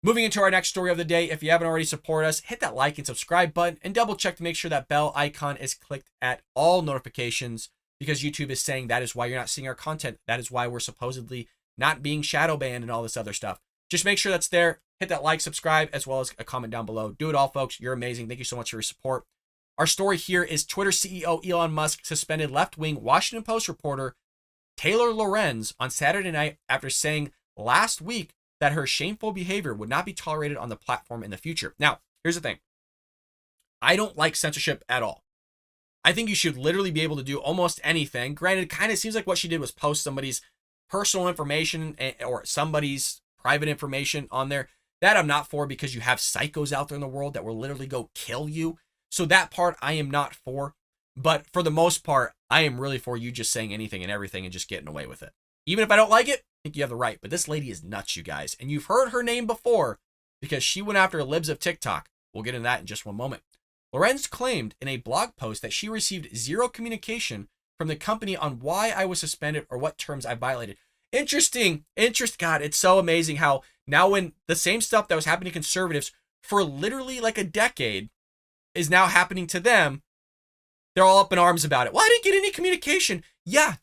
Moving into our next story of the day, if you haven't already supported us, hit that like and subscribe button and double check to make sure that bell icon is clicked at all notifications, because YouTube is saying that is why you're not seeing our content. That is why we're supposedly not being shadow banned and all this other stuff. Just make sure that's there. Hit that like, subscribe, as well as a comment down below. Do it all, folks. You're amazing. Thank you so much for your support. Our story here is Twitter CEO Elon Musk suspended left-wing Washington Post reporter Taylor Lorenz on Saturday night after saying last week that her shameful behavior would not be tolerated on the platform in the future. Now, here's the thing. I don't like censorship at all. I think you should literally be able to do almost anything. Granted, it kind of seems like what she did was post somebody's personal information or somebody's private information on there. That I'm not for, because you have psychos out there in the world that will literally go kill you. So that part I am not for. But for the most part, I am really for you just saying anything and everything and just getting away with it. Even if I don't like it, I think you have the right. But this lady is nuts, you guys. And you've heard her name before because she went after libs of TikTok. We'll get into that in just one moment. Lorenz claimed in a blog post that she received zero communication from the company on why I was suspended or what terms I violated. Interesting. God, it's so amazing how now when the same stuff that was happening to conservatives for literally like a decade is now happening to them, they're all up in arms about it. Well, I didn't get any communication. Yeah,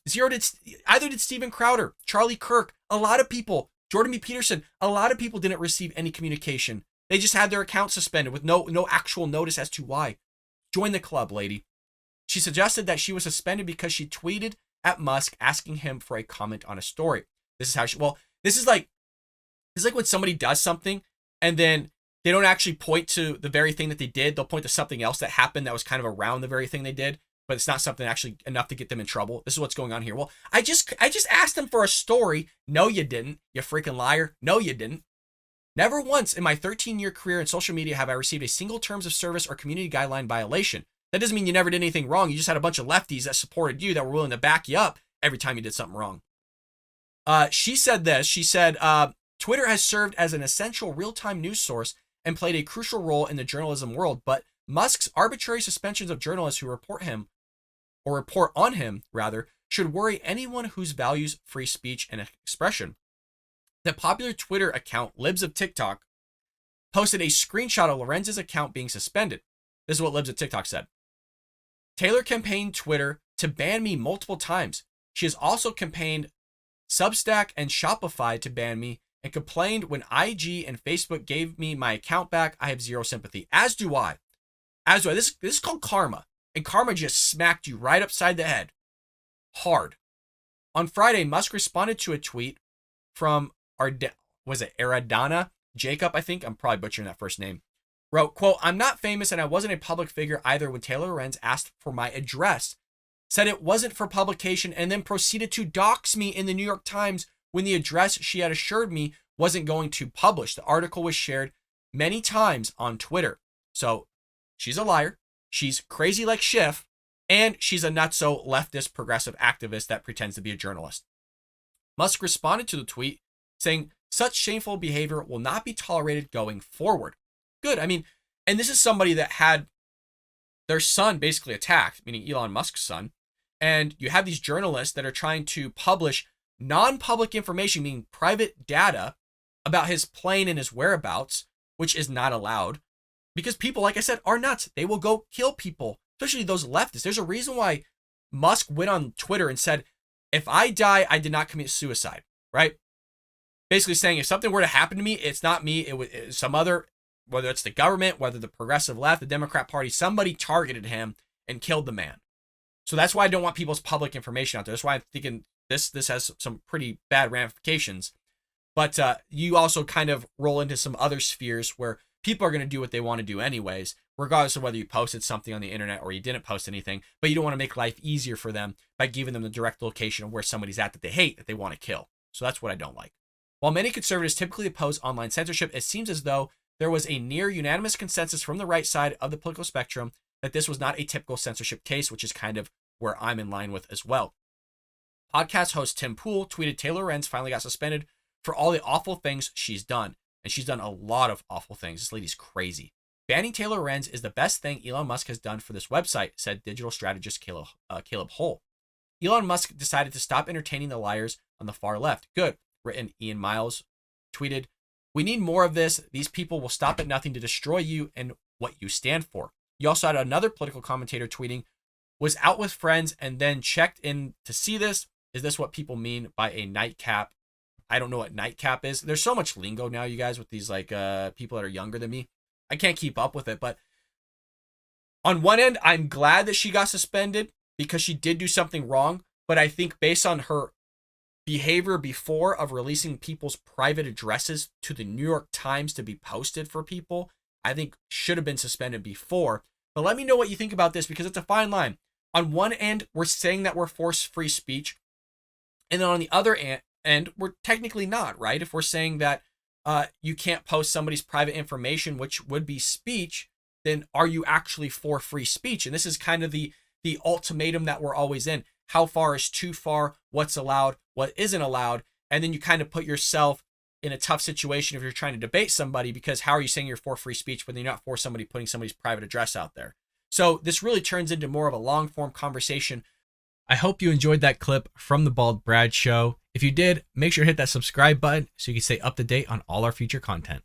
either did Steven Crowder, Charlie Kirk, a lot of people, Jordan B. Peterson, a lot of people didn't receive any communication. They just had their account suspended with no actual notice as to why. Join the club, lady. She suggested that she was suspended because she tweeted at Musk asking him for a comment on a story. This is how this is like when somebody does something and then they don't actually point to the very thing that they did. They'll point to something else that happened that was kind of around the very thing they did, but it's not something actually enough to get them in trouble. This is what's going on here. Well, I just asked them for a story. No, you didn't. You freaking liar. No, you didn't. Never once in my 13-year career in social media have I received a single terms of service or community guideline violation. That doesn't mean you never did anything wrong. You just had a bunch of lefties that supported you that were willing to back you up every time you did something wrong. She said this. She said, Twitter has served as an essential real-time news source and played a crucial role in the journalism world, but Musk's arbitrary suspensions of journalists who report on him, should worry anyone who values free speech and expression. The popular Twitter account, Libs of TikTok, posted a screenshot of Lorenz's account being suspended. This is what Libs of TikTok said. Taylor campaigned Twitter to ban me multiple times. She has also campaigned Substack and Shopify to ban me and complained when IG and Facebook gave me my account back. I have zero sympathy. As do I. This is called karma. And karma just smacked you right upside the head. Hard. On Friday, Musk responded to a tweet from Aradana Jacob, I think. I'm probably butchering that first name. Wrote, quote, I'm not famous and I wasn't a public figure either when Taylor Lorenz asked for my address. Said it wasn't for publication and then proceeded to dox me in the New York Times when the address she had assured me wasn't going to publish. The article was shared many times on Twitter. So she's a liar. She's crazy like Schiff. And she's a nutso leftist progressive activist that pretends to be a journalist. Musk responded to the tweet saying, such shameful behavior will not be tolerated going forward. Good. I mean, and this is somebody that had their son basically attacked, meaning Elon Musk's son. And you have these journalists that are trying to publish non-public information, meaning private data about his plane and his whereabouts, which is not allowed because people, like I said, are nuts. They will go kill people, especially those leftists. There's a reason why Musk went on Twitter and said, if I die, I did not commit suicide, right? Basically saying if something were to happen to me, it's not me. It was some other, whether it's the government, whether the progressive left, the Democrat Party, somebody targeted him and killed the man. So that's why I don't want people's public information out there. That's why I'm thinking this has some pretty bad ramifications. But you also kind of roll into some other spheres where people are going to do what they want to do anyways, regardless of whether you posted something on the internet or you didn't post anything. But you don't want to make life easier for them by giving them the direct location of where somebody's at that they hate, that they want to kill. So that's what I don't like. While many conservatives typically oppose online censorship, it seems as though there was a near unanimous consensus from the right side of the political spectrum that this was not a typical censorship case, which is kind of where I'm in line with as well. Podcast host Tim Pool tweeted Taylor Lorenz finally got suspended for all the awful things she's done. And she's done a lot of awful things. This lady's crazy. Banning Taylor Lorenz is the best thing Elon Musk has done for this website, said digital strategist Caleb Hull. Elon Musk decided to stop entertaining the liars on the far left. Good. Written Ian Miles tweeted, We need more of this. These people will stop at nothing to destroy you and what you stand for. You also had another political commentator tweeting, was out with friends and then checked in to see this. Is this what people mean by a nightcap? I don't know what nightcap is. There's so much lingo now, you guys, with these like people that are younger than me. I can't keep up with it. But on one end, I'm glad that she got suspended because she did do something wrong. But I think based on her behavior before of releasing people's private addresses to the New York Times to be posted for people, I think should have been suspended before. But let me know what you think about this, because it's a fine line. On one end, we're saying that we're for free speech. And then on the other end, we're technically not, right? If we're saying that you can't post somebody's private information, which would be speech, then are you actually for free speech? And this is kind of the ultimatum that we're always in. How far is too far? What's allowed? What isn't allowed? And then you kind of put yourself in a tough situation if you're trying to debate somebody, because how are you saying you're for free speech when you're not for somebody putting somebody's private address out there? So this really turns into more of a long form conversation. I hope you enjoyed that clip from the Bald Brad Show. If you did, make sure to hit that subscribe button so you can stay up to date on all our future content.